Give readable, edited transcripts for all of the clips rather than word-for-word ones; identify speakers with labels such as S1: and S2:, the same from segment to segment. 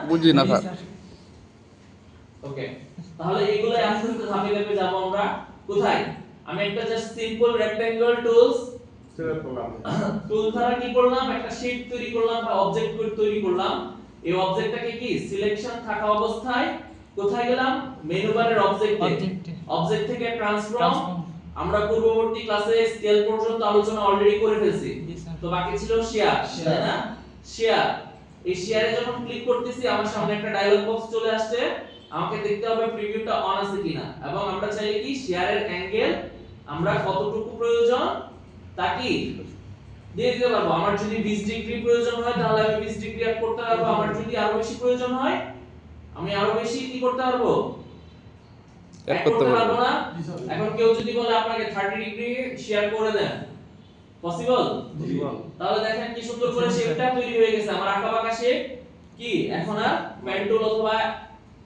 S1: বুঝি না স্যার।
S2: ওকে, তাহলে এইগুলাই আস্তে আস্তে ধাপে ধাপে যাব আমরা কোথায়। আমি একটা just simple rectangular tools select করলাম, টুল দ্বারা কি করলাম, একটা শেপ তৈরি করলাম বা অবজেক্ট তৈরি করলাম। এই অবজেক্টটাকে কি সিলেকশন থাকা অবস্থায় কোথায় গেলাম, মেনু বারের অবজেক্টে, অবজেক্ট থেকে ট্রান্সফর্ম। আমরা পূর্ববর্তী ক্লাসে স্কেল পর্যন্ত আলোচনা অলরেডি করে ফেলছি, তো বাকি ছিল শেয়ার, তাই না? শেয়ার, এই শেয়ারে যখন ক্লিক করতেছি আমার সামনে একটা ডায়লগ বক্স চলে আসছে, আমাকে দেখতে হবে প্রিভিউটা অন আছে কিনা, এবং আমরা চাইলে কি শেয়ারের অ্যাঙ্গেল আমরা কতটুকু প্রয়োজন তা কি দিয়ে দিতে পারবো। আমার যদি 20 ডিগ্রি প্রয়োজন হয় তাহলে আমি 20 ডিগ্রি অ্যাড করতে পারবো, আমার যদি আরো বেশি প্রয়োজন হয় আমি আরো বেশি কি করতে পারবো, অ্যাড করতে পারবো না। এখন কেউ যদি বলে আপনাকে 30 ডিগ্রি শেয়ার করে দেন, পসিবল? তাহলে দেখেন কি সুন্দর করে শেপটা তৈরি হয়ে গেছে, আমার আঁকা বাঁকা শেপ কি এখন আর পেন টুল অথবা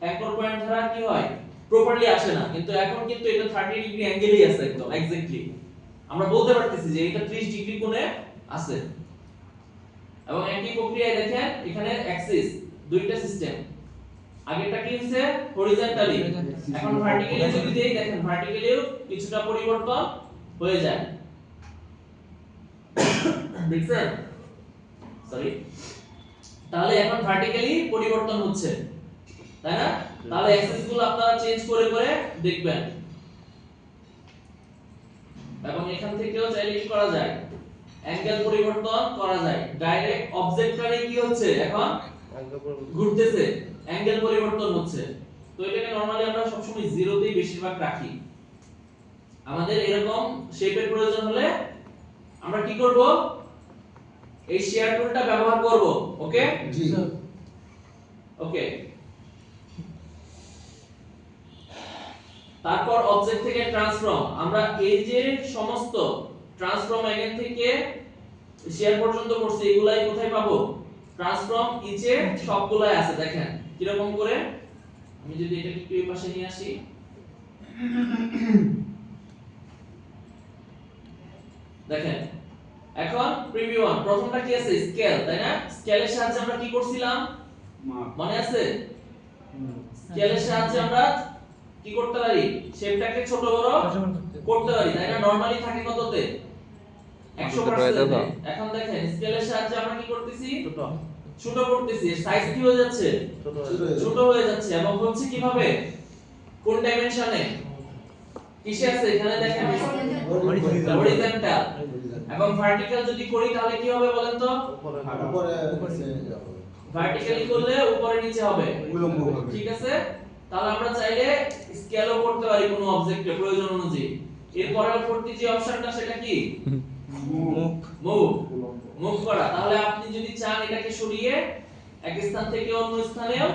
S2: অ্যাঙ্কর পয়েন্ট দ্বারা কি হয় প্রপারলি আসে না, কিন্তু এখন কিন্তু এটা 30 ডিগ্রি অ্যাঙ্গেলই আছে একদম এক্স্যাক্টলি। আমরা বলতে পারতেছি যে এটা 30 ডিগ্রি কোণে আছে। এবং একই প্রক্রিয়ায় দেখেন এখানে অ্যাক্সিস দুইটা সিস্টেম, আগেরটা কি হচ্ছে হরিজন্টালি, এখন ভার্টিক্যালি যদি দেই দেখেন ভার্টিক্যালিও কিছুটা পরিবর্তন হয়ে যায়, দেখছেন? সরি, তাহলে এখন ভার্টিক্যালি পরিবর্তন হচ্ছে, তাই না? তাহলে অ্যাক্সেস গুলো আপনারা চেঞ্জ করে করে দেখবেন, এবং এখান থেকেও চাইলে কি করা যায়, অ্যাঙ্গেল পরিবর্তন করা যায়। ডাইরেক্ট অবজেক্টটারে কি হচ্ছে এখন ঘুরতেছে, অ্যাঙ্গেল পরিবর্তন হচ্ছে। তো এটাকে নরমালি আমরা সবসময় জিরোতেই বেশিরভাগ রাখি। আমাদের এরকম শেপের প্রয়োজন হলে আমরা কি করব, এই শেয়ার টুলটা ব্যবহার করব। ওকে জি, ওকে। তারপর অবজেক্ট থেকে ট্রান্সফর্ম, আমরা এই যে সমস্ত ট্রান্সফর্ম এখান থেকে শেয়ার পর্যন্ত করছি, এগুলাই কোথায় পাবো, ট্রান্সফর্ম ইচে সবগুলাই আছে। দেখেন কিরকম করে, আমি যদি এটাকে একটু এই পাশে নিয়ে আসি, দেখেন এখন প্রিভিউ ওয়ান, প্রথমটা কি আছে স্কেল, তাই না? স্কেলের সাহায্যে আমরা কি করছিলাম মনে আছে, স্কেলের সাহায্যে আমরা কি করতে পারি, শেপটাকে ছোট বড় করতে পারি, তাই না? নরমালি থাকে কততে, 100%। এখন দেখেন স্কেলের সাহায্যে আমরা কি করতেছি, ছোট করতেছি, সাইজ কি হয়ে যাচ্ছে, ছোট হয়ে যাচ্ছে। এবং হচ্ছে কিভাবে, কোন ডাইমেনশনে, কিসে আছে এখানে দেখেন হরিজন্টাল, এবং ভার্টিক্যাল যদি করি তাহলে কি হবে বলেন তো, উপরে ভার্টিক্যালি করলে উপরে নিচে হবে, ঠিক আছে? তাহলে আমরা চাইলে স্কেলও করতে পারি কোন অবজেক্টের প্রয়োজন অনুযায়ী। এর পরবর্তী যে অপশনটা সেটা কি, মুভ, মুভ করা। তাহলে আপনি যদি চান এটাকে সরিয়ে এক স্থান থেকে অন্য স্থানেও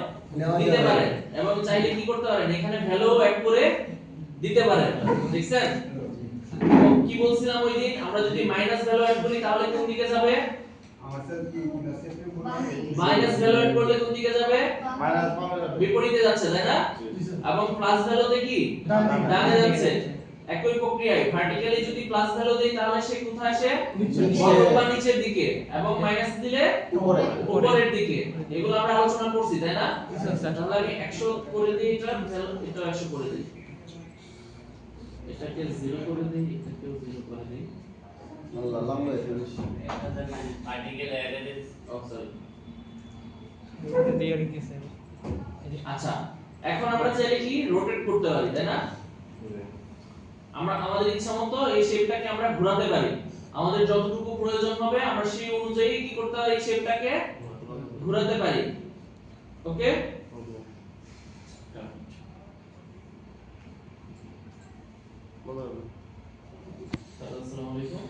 S2: দিতে পারেন, এবং চাইলে কি করতে পারেন এখানে ভ্যালু অ্যাড করে দিতে পারেন, দেখছেন? কি বলছিলাম ওই দিন, আমরা যদি মাইনাস ভ্যালু অ্যাড করি তাহলে কোন দিকে যাবে, মাইনাস ভ্যালু অ্যাড করলে কোন দিকে যাবে, বিপরীতে যাচ্ছে, তাই না? এবং প্লাস ভ্যালুতে কি ডানে যাচ্ছে। একই প্রক্রিয়ায় ভার্টিক্যালি যদি প্লাস ভ্যালু দেই তাহলে সে কোথায় আসে, অথবা নিচের দিকে, এবং মাইনাস দিলে উপরের দিকে। এগুলো আমরা আলোচনা করছি, তাই না? তাহলে আমি 100 করে দিই, এটা 100 করে দিই, এটাকে 0 করে দিই, এটাকেও 0 করে দিই। আল্লাহ লম্বা এটা বেশি, এটা দেখেন ভার্টিক্যাল অ্যারে, ও সরি, আচ্ছা। এখন আমরা চাইলে কি রোটেট করতে পারি, তাই না? আমরা আমাদের ইচ্ছামতো এই শেপটাকে আমরা ঘোরাতে পারি, আমাদের যতটুকু প্রয়োজন হবে আমরা সেই অনুযায়ী কি করতে পারি, এই শেপটাকে ঘোরাতে পারি। ওকে, আসসালামু আলাইকুম।